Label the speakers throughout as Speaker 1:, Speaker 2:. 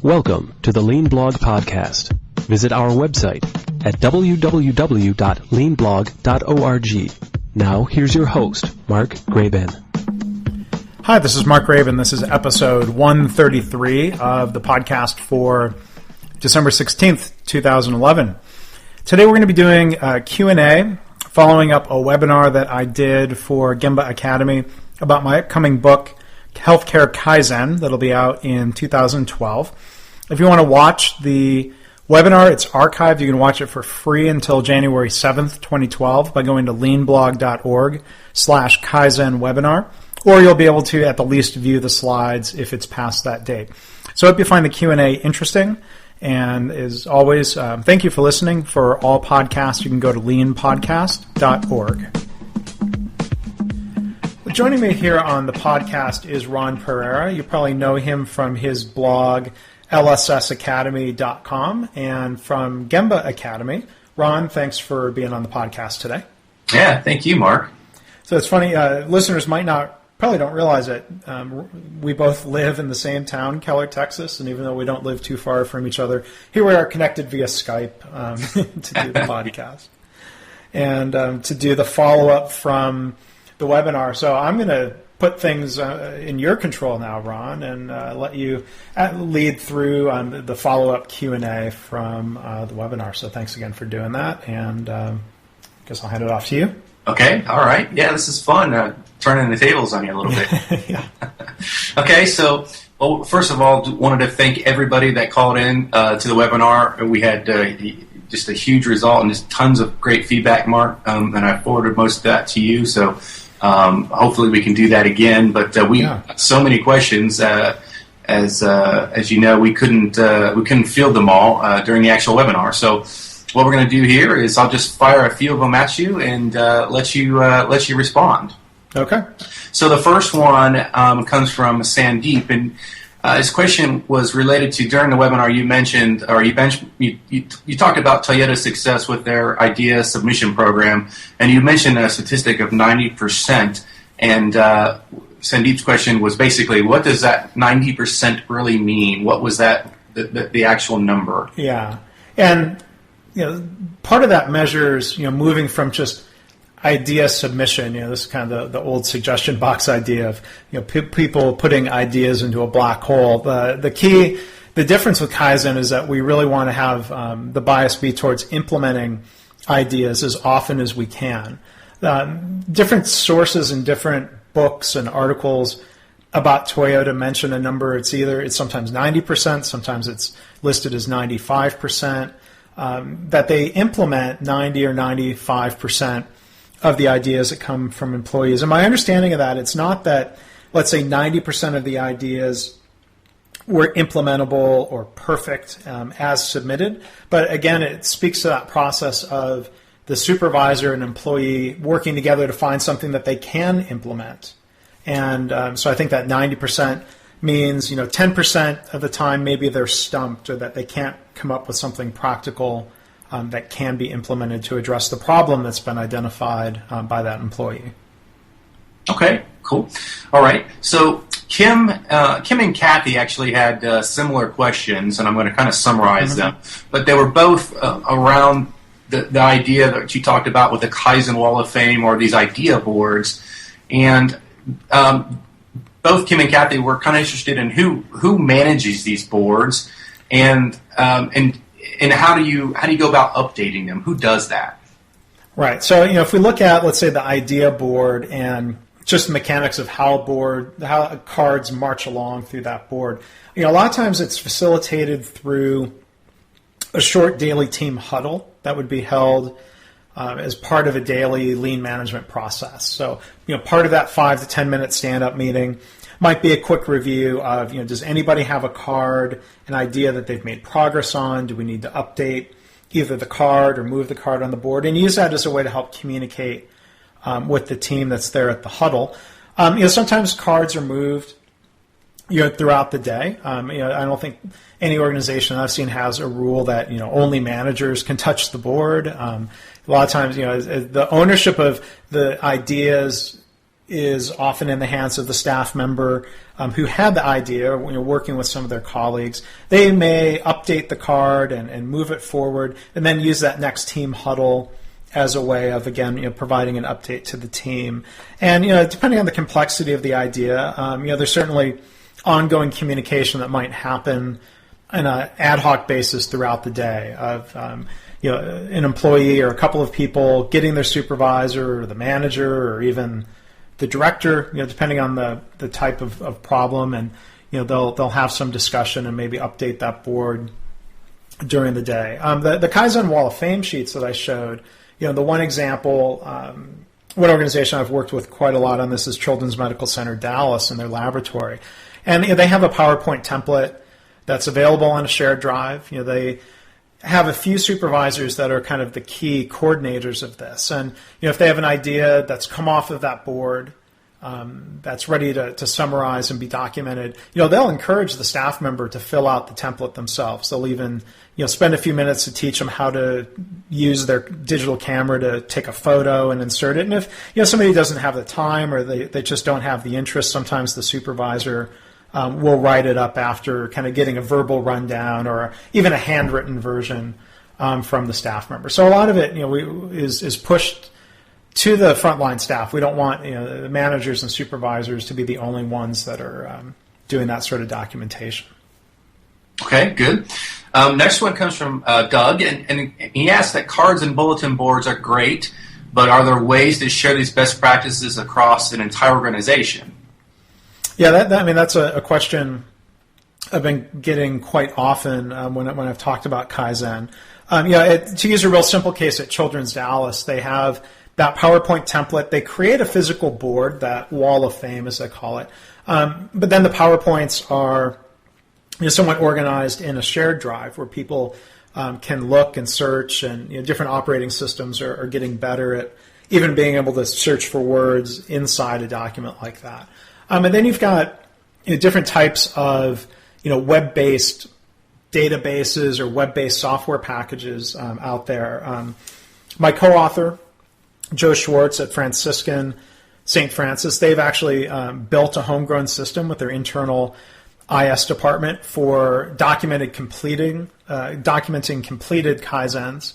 Speaker 1: Welcome to the Lean Blog Podcast. Visit our website at www.leanblog.org. Now, here's your host, Mark Graban.
Speaker 2: Hi, this is Mark Graban. This is episode 133 of the podcast for December 16th, 2011. Today we're going to be doing a Q&A, following up a webinar that I did for Gemba Academy about my upcoming book, Healthcare Kaizen, that'll be out in 2012. If you want to watch the webinar, it's archived. You can watch it for free until January 7th, 2012 by going to leanblog.org/Kaizen webinar, or you'll be able to at the least view the slides if it's past that date. So I hope you find the Q&A interesting. And as always, thank you for listening. For all podcasts, you can go to leanpodcast.org. Joining me here on the podcast is Ron Pereira. You probably know him from his blog, lssacademy.com, and from Gemba Academy. Ron, thanks for being on the podcast today.
Speaker 3: Yeah, thank you, Mark.
Speaker 2: So it's funny, listeners probably don't realize it. We both live in the same town, Keller, Texas, and even though we don't live too far from each other, here we are connected via Skype to do the podcast and to do the follow-up from the webinar. So I'm going to put things in your control now, Ron, and let you lead through the follow-up Q&A from the webinar. So thanks again for doing that, and I guess I'll hand it off to you.
Speaker 3: Okay, all right. Yeah, this is fun, turning the tables on you a little bit.
Speaker 2: Yeah.
Speaker 3: Okay, so first of all, wanted to thank everybody that called in to the webinar. We had just a huge result and just tons of great feedback, Mark, and I forwarded most of that to you, so hopefully we can do that again. But we got so many questions, as you know, we couldn't field them all during the actual webinar. So what we're going to do here is I'll just fire a few of them at you and let you respond. Okay. So the first one comes from Sandeep, and his question was related to, during the webinar you mentioned, or you talked about Toyota's success with their idea submission program, and you mentioned a statistic of 90%. And Sandeep's question was basically, what does that 90% really mean? What was that the actual number?
Speaker 2: Yeah, and part of that measures moving from just idea submission. This is kind of the old suggestion box idea of people putting ideas into a black hole. The difference with Kaizen is that we really want to have the bias be towards implementing ideas as often as we can. Different sources and different books and articles about Toyota mention a number. It's sometimes 90%, sometimes it's listed as 95%. That they implement 90 or 95% of the ideas that come from employees. And my understanding of that, it's not that, let's say, 90% of the ideas were implementable or perfect as submitted. But again, it speaks to that process of the supervisor and employee working together to find something that they can implement. And so I think that 90% means 10% of the time maybe they're stumped or that they can't come up with something practical that can be implemented to address the problem that's been identified by that employee.
Speaker 3: Okay, cool. All right. So Kim and Kathy actually had similar questions, and I'm going to kind of summarize them. But they were both around the idea that you talked about with the Kaizen Wall of Fame or these idea boards, and both Kim and Kathy were kind of interested in who manages these boards, and how do you go about updating them? Who does that?
Speaker 2: Right. So if we look at, let's say, the idea board and just the mechanics of how cards march along through that board, a lot of times it's facilitated through a short daily team huddle that would be held as part of a daily lean management process. So part of that 5 to 10 minute stand-up meeting might be a quick review of, does anybody have a card, an idea that they've made progress on? Do we need to update either the card or move the card on the board? And use that as a way to help communicate with the team that's there at the huddle. Sometimes cards are moved throughout the day. I don't think any organization I've seen has a rule that only managers can touch the board. A lot of times, the ownership of the ideas is often in the hands of the staff member who had the idea, working with some of their colleagues. They may update the card and move it forward, and then use that next team huddle as a way of, again, providing an update to the team. And depending on the complexity of the idea, there's certainly ongoing communication that might happen on an ad hoc basis throughout the day of an employee or a couple of people getting their supervisor or the manager or even the director, depending on the type of problem, and they'll have some discussion and maybe update that board during the day. The Kaizen Wall of Fame sheets that I showed, the one example, one organization I've worked with quite a lot on this is Children's Medical Center Dallas and their laboratory, and they have a PowerPoint template that's available on a shared drive. They have a few supervisors that are kind of the key coordinators of this. And if they have an idea that's come off of that board, that's ready to summarize and be documented, they'll encourage the staff member to fill out the template themselves. They'll even spend a few minutes to teach them how to use their digital camera to take a photo and insert it. And if somebody doesn't have the time or they just don't have the interest, sometimes the supervisor will write it up after kind of getting a verbal rundown or even a handwritten version from the staff member. So a lot of it, is pushed to the frontline staff. We don't want the managers and supervisors to be the only ones that are doing that sort of documentation.
Speaker 3: Okay, good. Next one comes from Doug, and he asks that cards and bulletin boards are great, but are there ways to share these best practices across an entire organization?
Speaker 2: Yeah, that's a question I've been getting quite often when I've talked about Kaizen. To use a real simple case at Children's Dallas, they have that PowerPoint template. They create a physical board, that Wall of Fame, as they call it. But then the PowerPoints are somewhat organized in a shared drive where people can look and search, and different operating systems are getting better at even being able to search for words inside a document like that. And then you've got different types of web-based databases or web-based software packages out there. My co-author, Joe Schwartz at Franciscan St. Francis, they've actually built a homegrown system with their internal IS department for documenting completed Kaizens.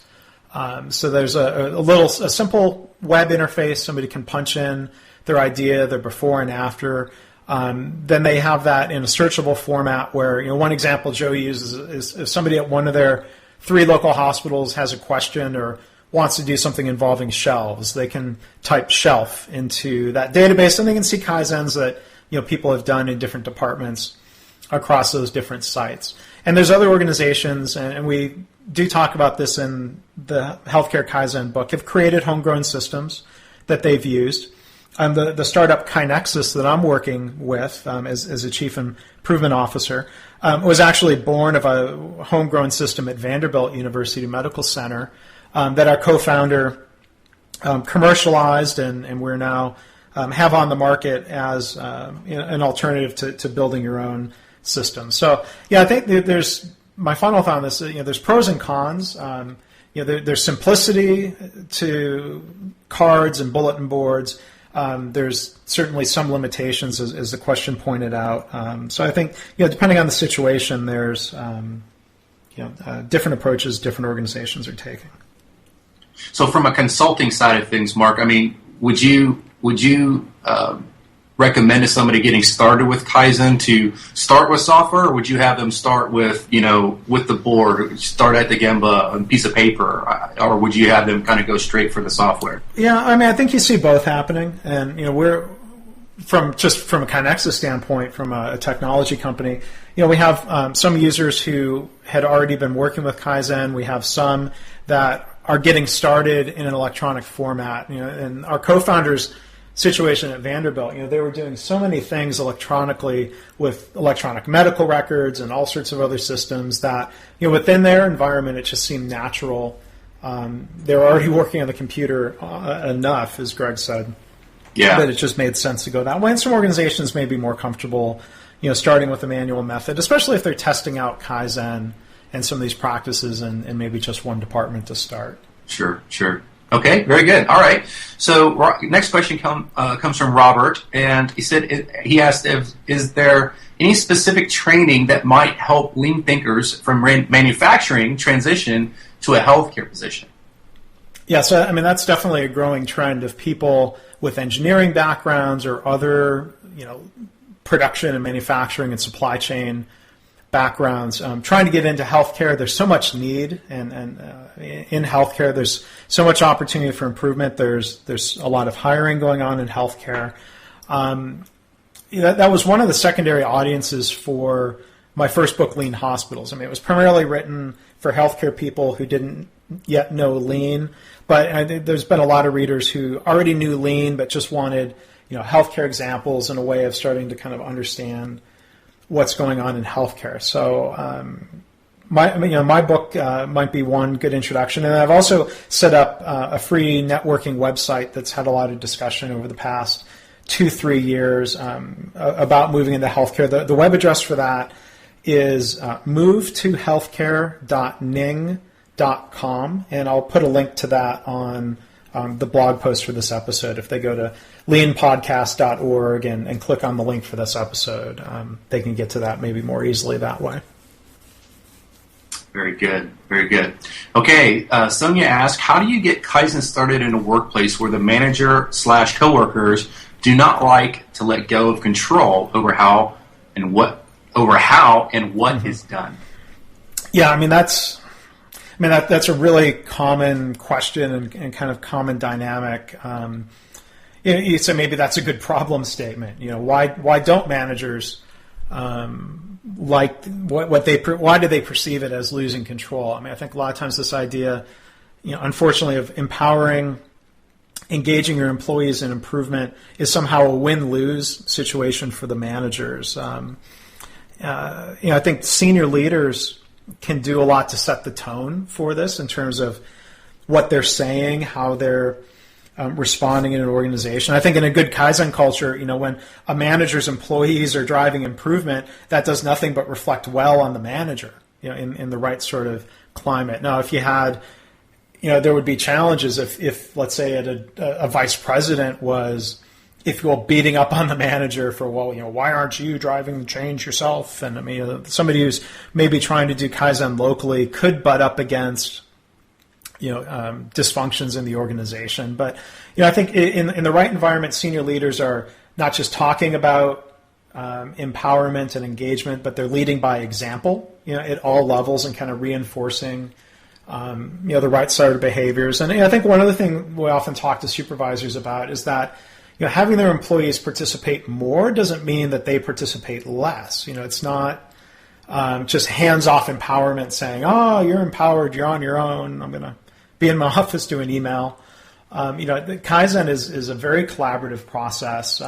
Speaker 2: So there's a simple web interface. Somebody can punch in their idea, their before and after. Then they have that in a searchable format where, one example Joe uses is if somebody at one of their 3 local hospitals has a question or wants to do something involving shelves, they can type shelf into that database and they can see Kaizens that people have done in different departments across those different sites. And there's other organizations, and we do talk about this in the Healthcare Kaizen book, have created homegrown systems that they've used. The startup Kinexus that I'm working with as a chief improvement officer was actually born of a homegrown system at Vanderbilt University Medical Center that our co-founder commercialized, and we're now have on the market as an alternative to building your own system. So I think there's my final thought on this. There's pros and cons. There's simplicity to cards and bulletin boards. There's certainly some limitations, as the question pointed out. So I think, depending on the situation, there's different approaches different organizations are taking.
Speaker 3: So from a consulting side of things, Mark, would you recommend to somebody getting started with Kaizen to start with software, or would you have them start with the board, start at the Gemba, a piece of paper, or would you have them kind of go straight for the software?
Speaker 2: Yeah, I think you see both happening, and we're from a Kinexus standpoint, from a technology company, we have some users who had already been working with Kaizen. We have some that are getting started in an electronic format. And our co-founders' situation at Vanderbilt, they were doing so many things electronically with electronic medical records and all sorts of other systems that, within their environment, it just seemed natural. They're already working on the computer enough, as Greg said.
Speaker 3: Yeah.
Speaker 2: But it just made sense to go that way. And some organizations may be more comfortable, starting with a manual method, especially if they're testing out Kaizen and some of these practices and maybe just one department to start.
Speaker 3: Sure. Okay, very good. All right. So next question comes from Robert, and he asked, is there any specific training that might help lean thinkers from manufacturing transition to a healthcare position?
Speaker 2: Yeah, so I mean that's definitely a growing trend of people with engineering backgrounds or other, production and manufacturing and supply chain backgrounds trying to get into healthcare. There's so much need, and in healthcare, there's so much opportunity for improvement. There's a lot of hiring going on in healthcare. That was one of the secondary audiences for my first book, Lean Hospitals. I mean, it was primarily written for healthcare people who didn't yet know Lean, but there's been a lot of readers who already knew Lean but just wanted, healthcare examples and a way of starting to kind of understand what's going on in healthcare. So my book might be one good introduction, and I've also set up a free networking website that's had a lot of discussion over the past 2-3 years about moving into healthcare. The web address for that is movetohealthcare.ning.com, and I'll put a link to that on the blog post for this episode. If they go to leanpodcast.org and click on the link for this episode, they can get to that maybe more easily that way.
Speaker 3: Very good. Very good. Okay, Sonia asked, how do you get Kaizen started in a workplace where the manager/coworkers do not like to let go of control over how and what is done? Yeah,
Speaker 2: that's a really common question and kind of common dynamic. So maybe that's a good problem statement. Why don't managers like why do they perceive it as losing control? I mean, I think a lot of times this idea, unfortunately, of empowering, engaging your employees in improvement is somehow a win-lose situation for the managers. I think senior leaders can do a lot to set the tone for this in terms of what they're saying, how they're responding in an organization. I think in a good Kaizen culture, when a manager's employees are driving improvement, that does nothing but reflect well on the manager, in the right sort of climate. Now, if you had, there would be challenges if let's say a vice president was, if you will, beating up on the manager for, why aren't you driving the change yourself? And I mean, somebody who's maybe trying to do Kaizen locally could butt up against, dysfunctions in the organization. But, I think in the right environment, senior leaders are not just talking about empowerment and engagement, but they're leading by example, at all levels and kind of reinforcing, the right sort of behaviors. And I think one other thing we often talk to supervisors about is that, having their employees participate more doesn't mean that they participate less. It's not just hands-off empowerment saying, oh, you're empowered, you're on your own, I'm going to be in my office doing email. Kaizen is a very collaborative process.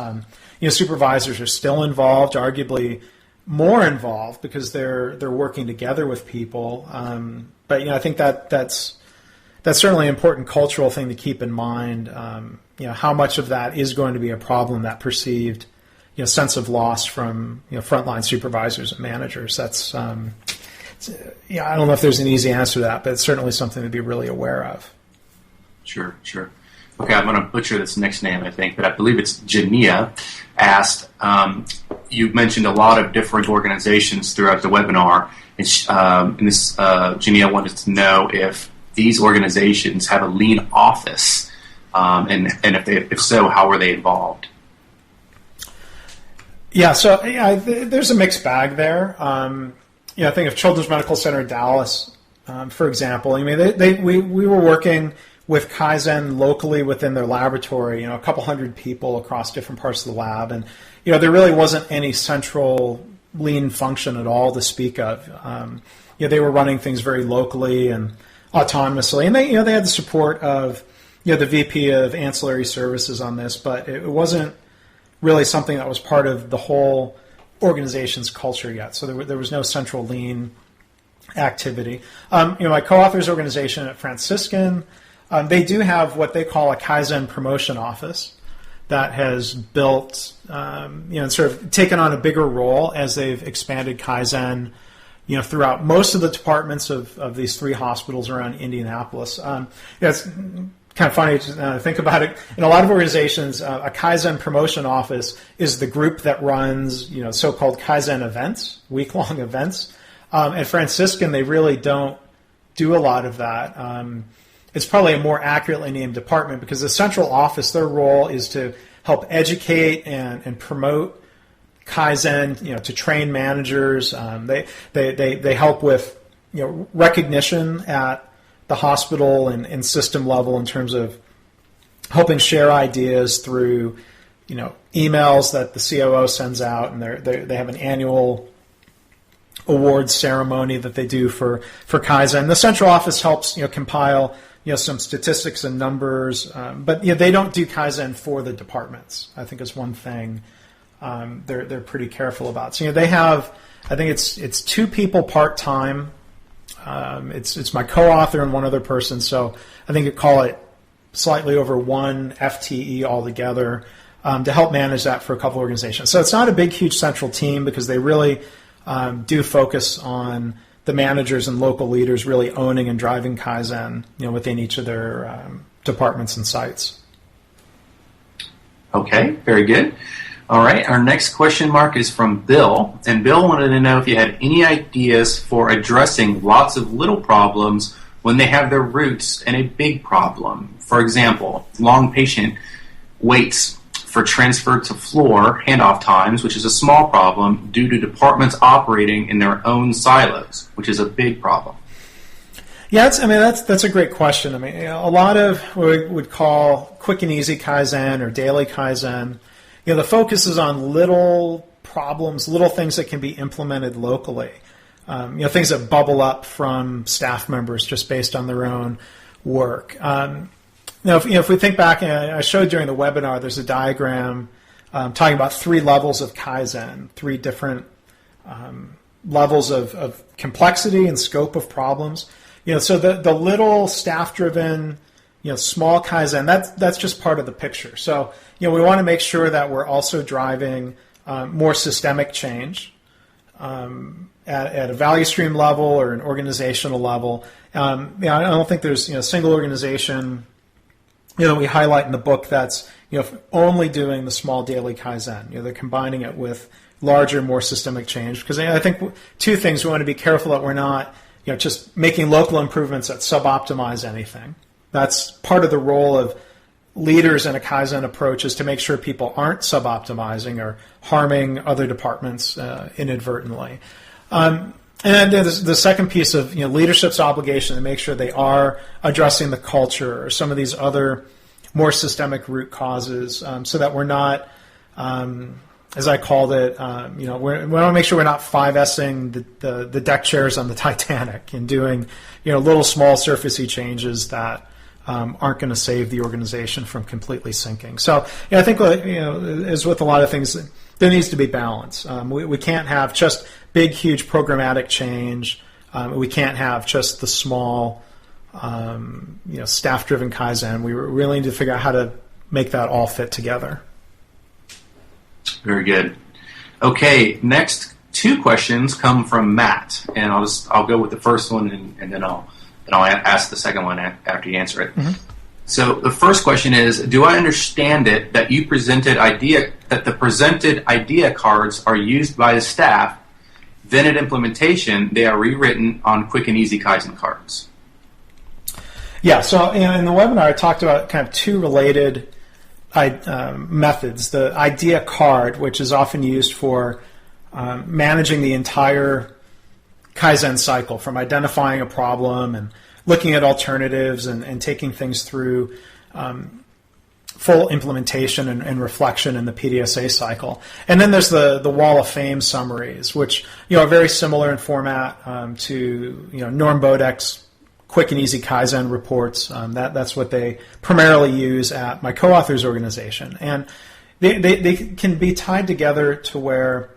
Speaker 2: Supervisors are still involved, arguably more involved because they're working together with people. But I think that's certainly an important cultural thing to keep in mind. How much of that is going to be a problem, that perceived, sense of loss from, frontline supervisors and managers. That's, I don't know if there's an easy answer to that, but it's certainly something to be really aware of.
Speaker 3: Sure. Okay, I'm going to butcher this next name, I think, but I believe it's Jania asked, you mentioned a lot of different organizations throughout the webinar, and Jania wanted to know if these organizations have a lean office, and if so, how were they involved?
Speaker 2: Yeah, so there's a mixed bag there. I think of Children's Medical Center Dallas, for example. I mean, we were working with Kaizen locally within their laboratory. A couple hundred people across different parts of the lab, and there really wasn't any central lean function at all to speak of. They were running things very locally and autonomously, and they had the support of the VP of Ancillary Services on this, but it wasn't really something that was part of the whole organization's culture yet. So there was no central lean activity. My co-author's organization at Franciscan, they do have what they call a Kaizen promotion office that has built, and sort of taken on a bigger role as they've expanded Kaizen, throughout most of the departments of these 3 hospitals around Indianapolis. It's kind of funny to think about it. In a lot of organizations, a Kaizen promotion office is the group that runs, so-called Kaizen events, week-long events. At Franciscan, they really don't do a lot of that. It's probably a more accurately named department because the central office, their role is to help educate and promote Kaizen, to train managers. They help with, recognition at the hospital and system level in terms of helping share ideas through, emails that the COO sends out, and they have an annual awards ceremony that they do for Kaizen. The central office helps, compile, some statistics and numbers, but they don't do Kaizen for the departments. I think is one thing they're pretty careful about. So they have, I think it's 2 people part-time. It's my co-author and one other person, so I think you call it slightly over 1 FTE altogether to help manage that for a couple organizations. So it's not a big, huge central team because they really do focus on the managers and local leaders really owning and driving Kaizen, within each of their departments and sites.
Speaker 3: Okay, very good. All right, our next question, Mark, is from Bill. And Bill wanted to know if you had any ideas for addressing lots of little problems when they have their roots in a big problem. For example, long patient waits for transfer to floor handoff times, which is a small problem due to departments operating in their own silos, which is a big problem.
Speaker 2: Yeah, that's a great question. A lot of what we would call quick and easy Kaizen or daily Kaizen, the focus is on little problems, little things that can be implemented locally. Things that bubble up from staff members just based on their own work. If we think back, I showed during the webinar, there's a diagram talking about 3 levels of Kaizen, 3 different levels of complexity and scope of problems. So the little staff-driven, small Kaizen, that's just part of the picture. So, we want to make sure that we're also driving more systemic change at a value stream level or an organizational level. I don't think there's a single organization we highlight in the book that's only doing the small daily Kaizen. They're combining it with larger, more systemic change because I think 2 things. We want to be careful that we're not just making local improvements that suboptimize anything. That's part of the role of leaders in a Kaizen approach is to make sure people aren't suboptimizing or harming other departments inadvertently. And then the second piece of leadership's obligation to make sure they are addressing the culture or some of these other more systemic root causes, so that we're not, as I called it, we want to make sure we're not 5S'ing the deck chairs on the Titanic and doing little small surfacey changes that aren't going to save the organization from completely sinking. So I think as with a lot of things, there needs to be balance. We can't have just big, huge programmatic change. We can't have just the small, staff-driven Kaizen. We really need to figure out how to make that all fit together.
Speaker 3: Very good. Okay, next 2 questions come from Matt, and I'll go with the first one, and then I'll ask the second one after you answer it. Mm-hmm. So the first question is: do I understand it that the presented idea cards are used by the staff? Then at implementation, they are rewritten on quick and easy Kaizen cards.
Speaker 2: Yeah. So in the webinar, I talked about kind of 2 related methods. The idea card, which is often used for managing the entire Kaizen cycle, from identifying a problem and looking at alternatives and taking things through full implementation and reflection in the PDSA cycle. And then there's the Wall of Fame summaries, which are very similar in format to Norm Bodek's quick and easy Kaizen reports. That's what they primarily use at my co-author's organization. And they can be tied together to where,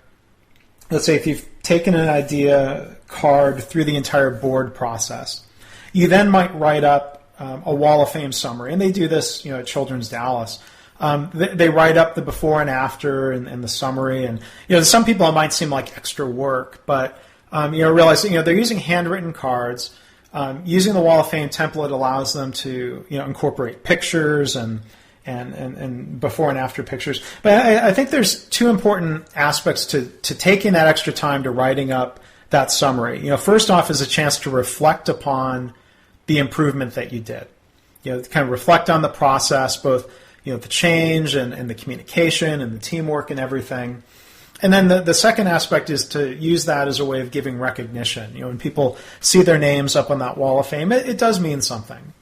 Speaker 2: let's say if you've taken an idea card through the entire board process, you then might write up a Wall of Fame summary. And they do this at Children's Dallas. They write up the before and after and the summary. And to some people it might seem like extra work, but realize they're using handwritten cards. using the Wall of Fame template allows them to incorporate pictures and before and after pictures. But I think there's two important aspects to taking that extra time to writing up that summary. First off is a chance to reflect upon the improvement that you did. Kind of reflect on the process, both the change and the communication and the teamwork and everything. And then the second aspect is to use that as a way of giving recognition. When people see their names up on that Wall of Fame, it does mean something.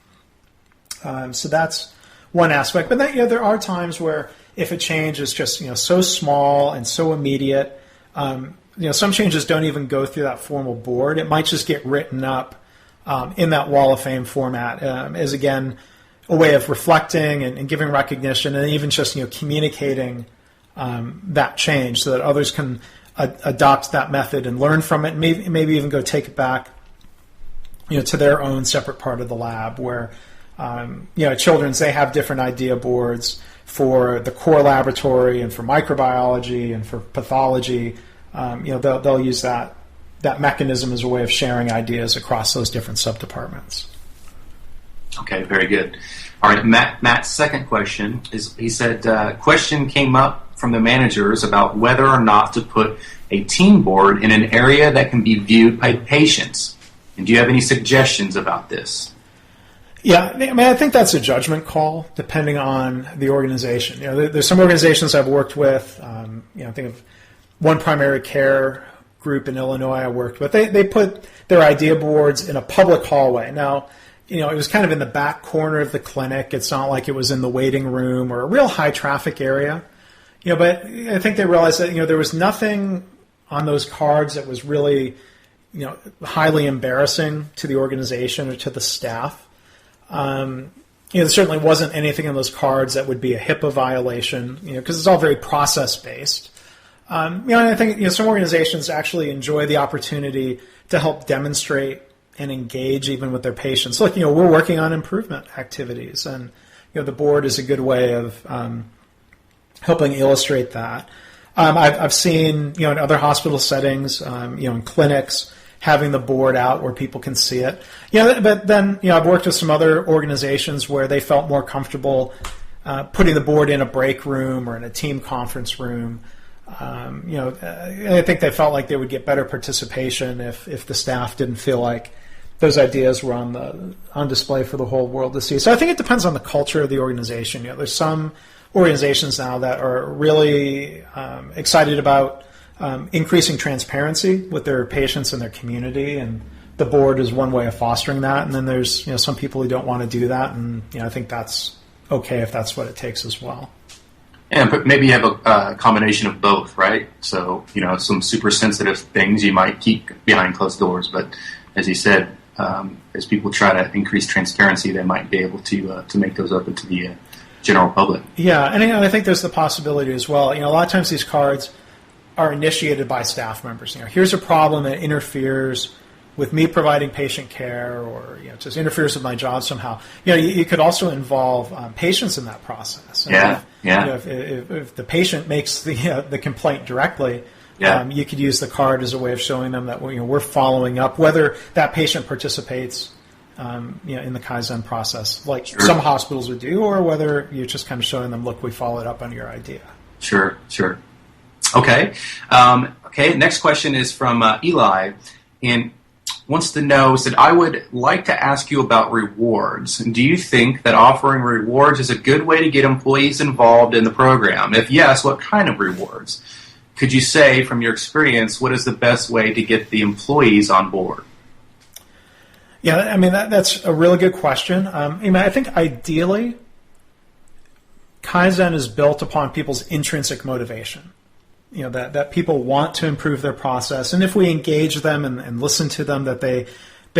Speaker 2: So that's one aspect. But then there are times where if a change is just so small and so immediate, some changes don't even go through that formal board. It might just get written up in that Wall of Fame format as, again, a way of reflecting and giving recognition and even just communicating that change so that others can adopt that method and learn from it, and maybe even go take it back to their own separate part of the lab where children's, they have different idea boards for the core laboratory and for microbiology and for pathology. They'll use that mechanism as a way of sharing ideas across those different subdepartments.
Speaker 3: Okay, very good. All right, Matt's second question is, he said, question came up from the managers about whether or not to put a team board in an area that can be viewed by patients. And do you have any suggestions about this?
Speaker 2: Yeah, I think that's a judgment call depending on the organization. There's some organizations I've worked with. Think of one primary care group in Illinois I worked with. They put their idea boards in a public hallway. Now, it was kind of in the back corner of the clinic. It's not like it was in the waiting room or a real high traffic area. But I think they realized that there was nothing on those cards that was really highly embarrassing to the organization or to the staff. There certainly wasn't anything on those cards that would be a HIPAA violation, because it's all very process based. And I think some organizations actually enjoy the opportunity to help demonstrate and engage even with their patients. Look, we're working on improvement activities, and the board is a good way of helping illustrate that. I've seen in other hospital settings, in clinics, having the board out where people can see it. But then I've worked with some other organizations where they felt more comfortable putting the board in a break room or in a team conference room. I think they felt like they would get better participation if the staff didn't feel like those ideas were on display for the whole world to see. So I think it depends on the culture of the organization. There's some organizations now that are really excited about increasing transparency with their patients and their community, and the board is one way of fostering that. And then there's some people who don't want to do that, and I think that's okay if that's what it takes as well.
Speaker 3: And but maybe you have a combination of both, right? So some super sensitive things you might keep behind closed doors, but as you said, as people try to increase transparency, they might be able to make those open to the general public. Yeah,
Speaker 2: and I think there's the possibility as well. A lot of times these cards are initiated by staff members. Here's a problem that interferes with me providing patient care, or just interferes with my job somehow. You could also involve patients in that process. If the patient makes the complaint directly, you could use the card as a way of showing them that we're following up, whether that patient participates in the Kaizen process, like some hospitals would do, or whether you're just kind of showing them, look, we followed up on your idea.
Speaker 3: Sure. Okay. Next question is from Eli, and wants to know, said, I would like to ask you about rewards. Do you think that offering rewards is a good way to get employees involved in the program? If yes, what kind of rewards? Could you say, from your experience, what is the best way to get the employees on board?
Speaker 2: Yeah, that's a really good question. I think ideally, Kaizen is built upon people's intrinsic motivation. That people want to improve their process, and if we engage them and listen to them, that they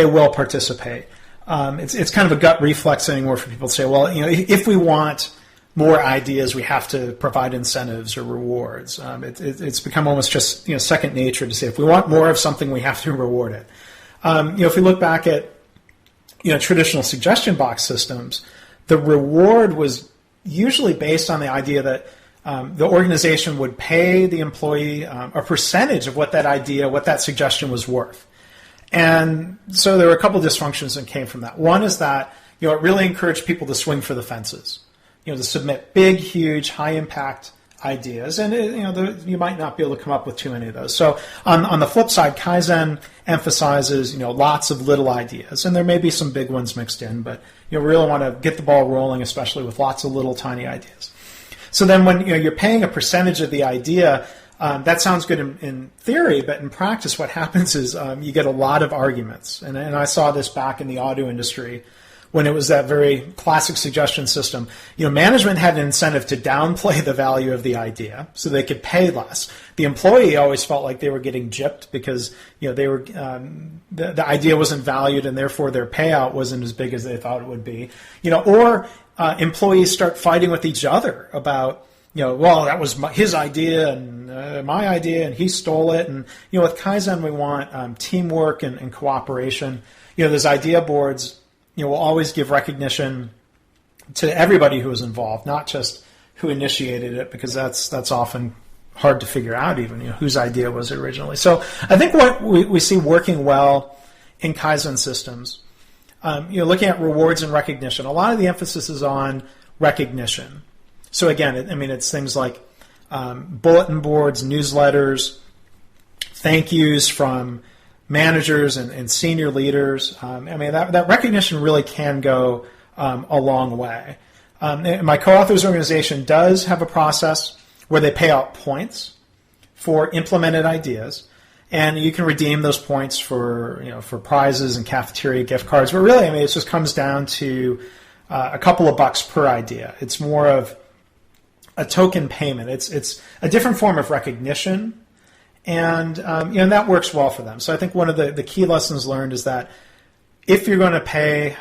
Speaker 2: will participate. It's kind of a gut reflex thing where people say, well, if we want more ideas, we have to provide incentives or rewards. It's become almost just second nature to say, if we want more of something, we have to reward it. If we look back at traditional suggestion box systems, the reward was usually based on the idea that the organization would pay the employee a percentage of what that idea, what that suggestion was worth. And so there were a couple of dysfunctions that came from that. One is that, it really encouraged people to swing for the fences, to submit big, huge, high-impact ideas. And, you might not be able to come up with too many of those. So on the flip side, Kaizen emphasizes, lots of little ideas. And there may be some big ones mixed in, but you really want to get the ball rolling, especially with lots of little, tiny ideas. So then when you're paying a percentage of the idea, that sounds good in theory, but in practice what happens is you get a lot of arguments. And I saw this back in the auto industry when it was that very classic suggestion system. Management had an incentive to downplay the value of the idea so they could pay less. The employee always felt like they were getting gypped because they were the idea wasn't valued and therefore their payout wasn't as big as they thought it would be. Or employees start fighting with each other about, well, that was his idea and my idea and he stole it. And, with Kaizen, we want teamwork and cooperation. Those idea boards, will always give recognition to everybody who was involved, not just who initiated it, because that's often hard to figure out even, whose idea was it originally. So I think what we see working well in Kaizen systems, looking at rewards and recognition, a lot of the emphasis is on recognition. So again, it's things like bulletin boards, newsletters, thank yous from managers and senior leaders. That recognition really can go a long way. My co-authors organization does have a process where they pay out points for implemented ideas, and you can redeem those points for prizes and cafeteria gift cards. But really, it just comes down to a couple of bucks per idea. It's more of a token payment. It's a different form of recognition. And that works well for them. So I think one of the key lessons learned is that if you're going to pay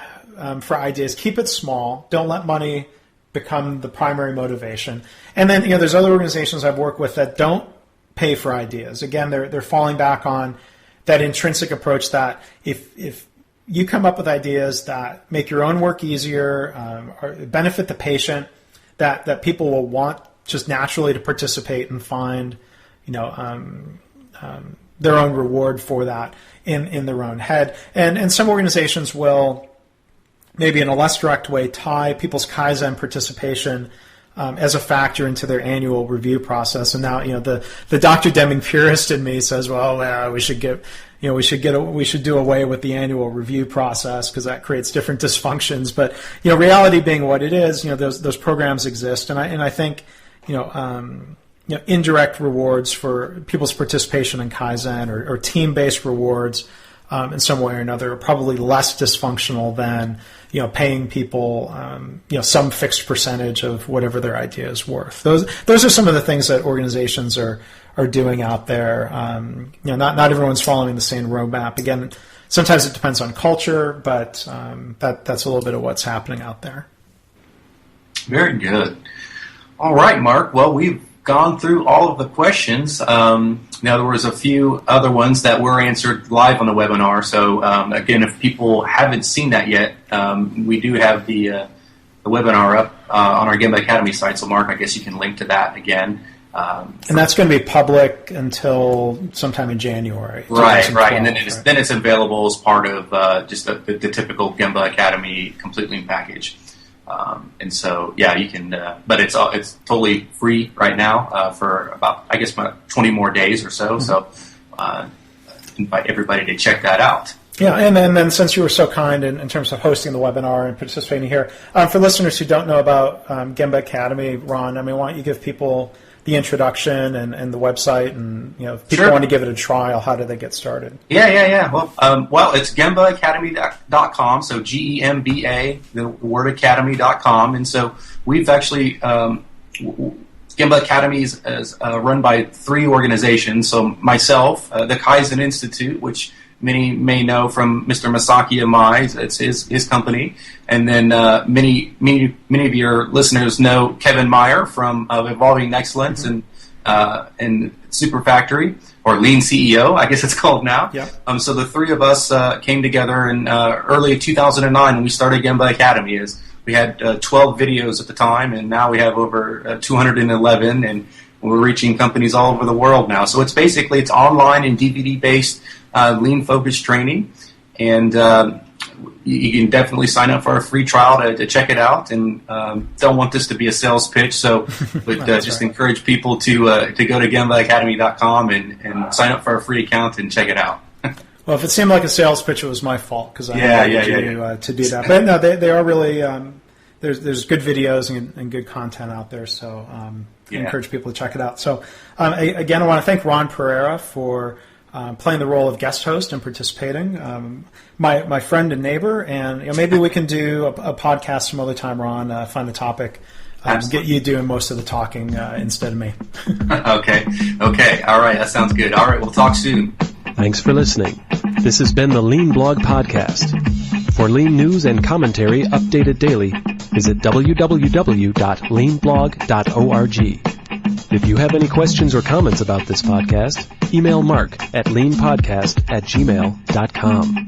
Speaker 2: for ideas, keep it small. Don't let money become the primary motivation. And then there's other organizations I've worked with that don't pay for ideas. Again, they're falling back on that intrinsic approach that if you come up with ideas that make your own work easier, or benefit the patient, that people will want just naturally to participate and find their own reward for that in their own head. And some organizations will, maybe in a less direct way, tie people's Kaizen participation as a factor into their annual review process. And now, the Dr. Deming purist in me says, well, we should do away with the annual review process because that creates different dysfunctions. But reality being what it is, those programs exist, and I think indirect rewards for people's participation in Kaizen or team-based rewards in some way or another are probably less dysfunctional than paying people some fixed percentage of whatever their idea is worth. Those are some of the things that organizations are doing out there. Not everyone's following the same roadmap. Again, sometimes it depends on culture, but that's a little bit of what's happening out there.
Speaker 3: Very good. All right, Mark. Well, we've gone through all of the questions. Now, there was a few other ones that were answered live on the webinar. So, again, if people haven't seen that yet, we do have the webinar up on our Gemba Academy site. So, Mark, I guess you can link to that again.
Speaker 2: And that's going to be public until sometime in January.
Speaker 3: Right. And then it's available as part of just the typical Gemba Academy Complete Lean package. And so, yeah, you can, but it's totally free right now for about 20 more days or so. Mm-hmm. So, invite everybody to check that out.
Speaker 2: Yeah, and then since you were so kind in terms of hosting the webinar and participating here, for listeners who don't know about Gemba Academy, Ron, why don't you give people the introduction and the website, and if people want to give it a trial, how do they get started?
Speaker 3: Yeah. Well, it's GembaAcademy.com, so GEMBA, the word academy.com, and so we've actually Gemba Academy is run by 3 organizations. So myself, the Kaizen Institute, which many may know from Mr. Masaki Amai, it's his company, and then many of your listeners know Kevin Meyer from Evolving Excellence and Super Factory, or Lean CEO, I guess it's called now.
Speaker 2: Yep.
Speaker 3: So the 3 of us came together in early 2009 when we started Gemba Academy. We had 12 videos at the time, and now we have over 211, and we're reaching companies all over the world now. So it's online and DVD-based lean-focused training. And you can definitely sign up for a free trial to check it out. And don't want this to be a sales pitch, so but just encourage people to go to GembaAcademy.com and sign up for a free account and check it out.
Speaker 2: Well, if it seemed like a sales pitch, it was my fault because I invited you to do that. But no, they are really there's good videos and good content out there. So I encourage people to check it out. So again, I want to thank Ron Pereira for playing the role of guest host and participating. My friend and neighbor, and maybe we can do a podcast some other time, Ron. Find a topic. Get you doing most of the talking instead of me.
Speaker 3: Okay. All right. That sounds good. All right. We'll talk soon.
Speaker 1: Thanks for listening. This has been the Lean Blog Podcast. For lean news and commentary updated daily, visit www.leanblog.org. If you have any questions or comments about this podcast, email Mark at leanpodcast@gmail.com.